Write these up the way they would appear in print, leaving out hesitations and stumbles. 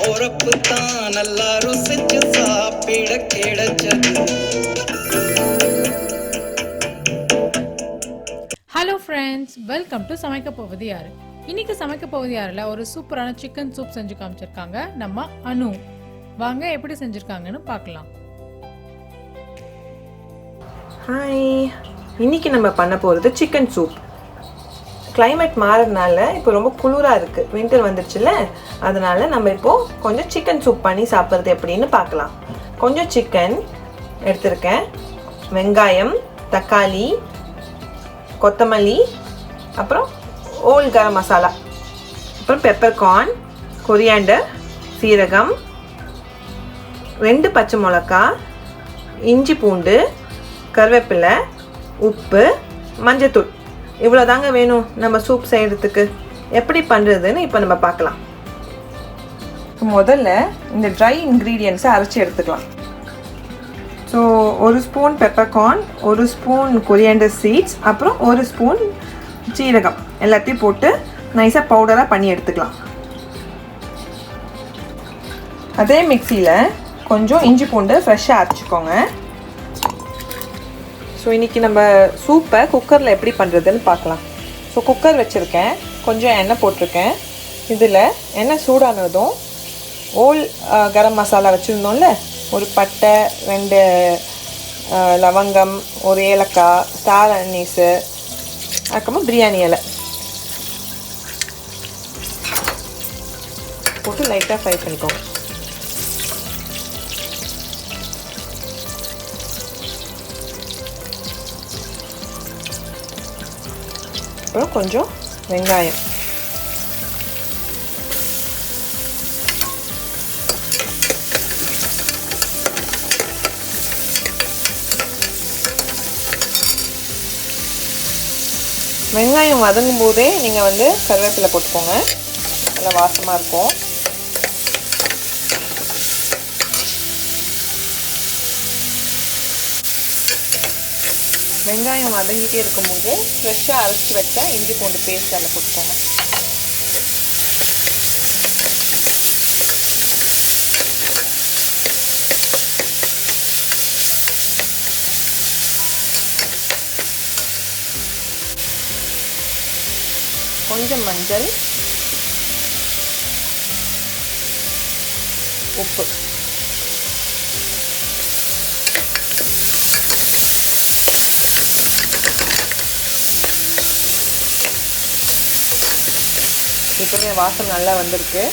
போறப்பு தான் நல்லா ருசிச்சு சாப்பிட கிடைச்சது. ஹலோ ஃப்ரெண்ட்ஸ், வெல்கம் டு சமைக்க போவது யாரு. இன்னைக்கு சமைக்க போவது யாரில் ஒரு சூப்பரான சிக்கன் சூப் செஞ்சு காமிச்சிருக்காங்க நம்ம அனு. வாங்க எப்படி செஞ்சுருக்காங்கன்னு பார்க்கலாம். ஹாய், இன்னைக்கு நம்ம பண்ண போகிறது சிக்கன் சூப். கிளைமேட் மாறதுனால இப்போ ரொம்ப குளிராக இருக்குது, வின்டர் வந்துடுச்சுல, அதனால் நம்ம இப்போது கொஞ்சம் சிக்கன் சூப் பண்ணி சாப்பிட்றது எப்படின்னு பார்க்கலாம். கொஞ்சம் சிக்கன் எடுத்திருக்கேன், வெங்காயம், தக்காளி, கொத்தமல்லி, அப்புறம் ஓல் கரம் மசாலா, அப்புறம் பெப்பர் கார்ன், கொரியாண்டர், சீரகம், 2 பச்சை மிளகா, இஞ்சி பூண்டு, கருவேப்பிலை, உப்பு, மஞ்சத்தூள். இவ்வளோ தாங்க வேணும் நம்ம சூப் செய்கிறதுக்கு. எப்படி பண்ணுறதுன்னு இப்போ நம்ம பார்க்கலாம். முதல்ல இந்த ட்ரை இன்க்ரீடியன்ஸை அரைச்சி எடுத்துக்கலாம். So 1 spoon peppercorn, 1 spoon coriander seeds, அப்புறம் 1 ஸ்பூன் சீரகம் எல்லாத்தையும் போட்டு நைஸாக பவுடராக பண்ணி எடுத்துக்கலாம். அதே மிக்சியில் கொஞ்சம் இஞ்சி பூண்டு ஃப்ரெஷ்ஷாக அரைச்சிக்கோங்க. ஸோ இன்றைக்கி நம்ம சூப்பை குக்கரில் எப்படி பண்ணுறதுன்னு பார்க்கலாம். ஸோ குக்கர் வச்சுருக்கேன், கொஞ்சம் எண்ணெய் போட்டிருக்கேன். இதில் எண்ணெய் சூடானதும் ஓல் கரம் மசாலா வச்சுருந்தோம்ல, ஒரு பட்டை, 2 லவங்கம், ஒரு ஏலக்காய், ஸ்டார் அனீஸு, அதுக்கப்புறம் பிரியாணி இலை போட்டு லைட்டாக ஃப்ரை பண்ணிக்கோங்க. அப்புறம் கொஞ்சம் வெங்காயம், வெங்காயம் வதங்கும் போதே நீங்கள் வந்து கருவேப்பிலை போட்டுக்கோங்க, நல்லா வாசமாக இருக்கும். வெங்காயம் வதங்கிட்டே இருக்கும்போது ஃப்ரெஷ்ஷாக அரைச்சி வச்ச இஞ்சி பூண்டு பேஸ்ட் அதில் போட்டுக்கோங்க. கொஞ்சம் மஞ்சள், உப்பு, இப்போவே வாசம் நல்லா வந்திருக்கு.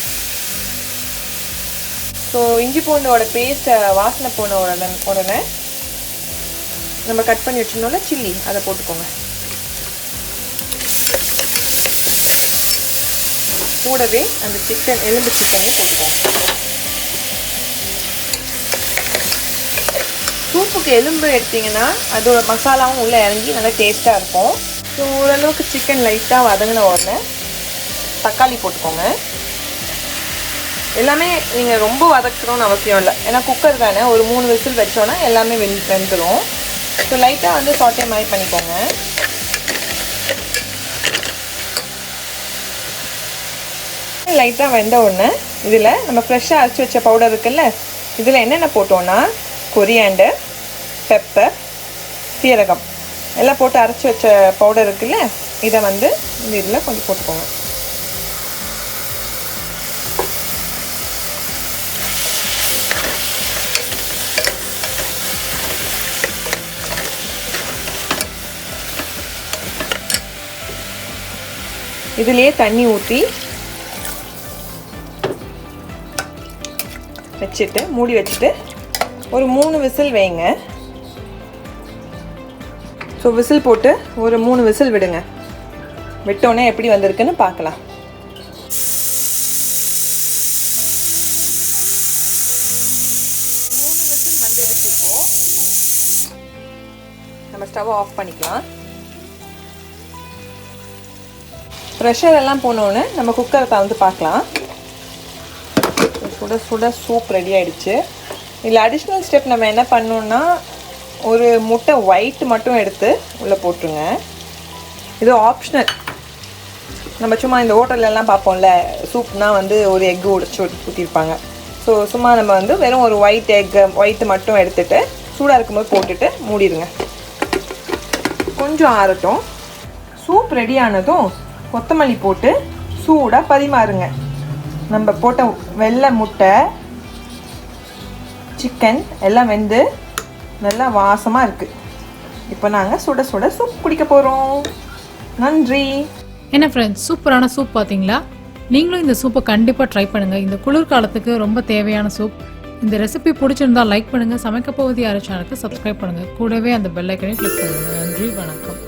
ஸோ இஞ்சி பூண்டோட பேஸ்ட்டை வாசனை போன உடனே நம்ம கட் பண்ணி வச்சுருந்தோம்ல சில்லி, அதை போட்டுக்கோங்க. கூடவே அந்த சிக்கன், எலும்பு சிக்கனையும் போட்டுக்கோங்க. சூப்புக்கு எலும்பு எடுத்திங்கன்னா அதோட மசாலாவும் உள்ளே இறங்கி நல்லா டேஸ்ட்டாக இருக்கும். ஸோ ஓரளவுக்கு சிக்கன் லைட்டாக வதங்கின உடனே தக்காளி போட்டுக்கோங்க. எல்லாமே நீங்கள் ரொம்ப வதக்கணும்னு அவசியம் இல்லை, ஏன்னா குக்கர் தானே, ஒரு 3 விசில் வச்சோன்னா எல்லாமே வெந்துடும். ஸோ லைட்டாக வந்து சாட்டே மாதிரி பண்ணிக்கோங்க. லைட்டாக வெந்த உடனே இதில் நம்ம ஃப்ரெஷ்ஷாக அரைச்சி வச்ச பவுடர் இருக்குல்ல, இதில் என்னென்ன போட்டோன்னா கொரியாண்டர், பெப்பர், சீரகம் எல்லாம் போட்டு அரைச்சி வச்ச பவுடர் இருக்குல்ல, இதை வந்து இந்த இதில் கொஞ்சம் போட்டுக்கோங்க. இதுலேயே தண்ணி ஊற்றி வச்சுட்டு மூடி வச்சுட்டு ஒரு 3 விசில் வைங்க. ஸோ விசில் போட்டு ஒரு 3 விசில் விடுங்க. விட்டோன்னே எப்படி வந்திருக்குன்னு பார்க்கலாம். நம்ம ஸ்டவ் ஆஃப் பண்ணிக்கலாம். ப்ரெஷர் எல்லாம் போனோன்னு நம்ம குக்கரை திறந்து பார்க்கலாம். சுட சுட சூப் ரெடி ஆகிடுச்சு. இதில் அடிஷ்னல் ஸ்டெப் நம்ம என்ன பண்ணோன்னா, ஒரு முட்டை ஒயிட் மட்டும் எடுத்து உள்ளே போட்டுருங்க. இது ஆப்ஷனல், நம்ம சும்மா இந்த ஹோட்டல்லலாம் பார்ப்போம்ல, சூப்னா வந்து ஒரு எக்கு உடைச்சி ஊற்றிருப்பாங்க. ஸோ சும்மா நம்ம வந்து வெறும் ஒரு ஒயிட்டு மட்டும் எடுத்துகிட்டு சூடாக இருக்கும்போது போட்டுட்டு மூடிடுங்க. கொஞ்சம் ஆறட்டும். சூப் ரெடி ஆனதும் கொத்தமல்லி போட்டு சூடாக பரிமாறுங்க. நம்ம போட்ட வெள்ளை முட்டை, சிக்கன் எல்லாம் வெந்து நல்லா வாசமாக இருக்குது. இப்போ நாங்கள் சுட சுட சூப் குடிக்க போகிறோம். நன்றி. என்ன ஃப்ரெண்ட்ஸ், சூப்பரான சூப் பார்த்தீங்களா? நீங்களும் இந்த சூப்பை கண்டிப்பாக ட்ரை பண்ணுங்கள். இந்த குளிர்காலத்துக்கு ரொம்ப தேவையான சூப். இந்த ரெசிபி பிடிச்சிருந்தா லைக் பண்ணுங்கள். சமைக்க போவது யார் சேனலுக்கு சப்ஸ்கிரைப் பண்ணுங்கள். கூடவே அந்த பெல் ஐக்கனையும் கிளிக் பண்ணுங்கள். நன்றி, வணக்கம்.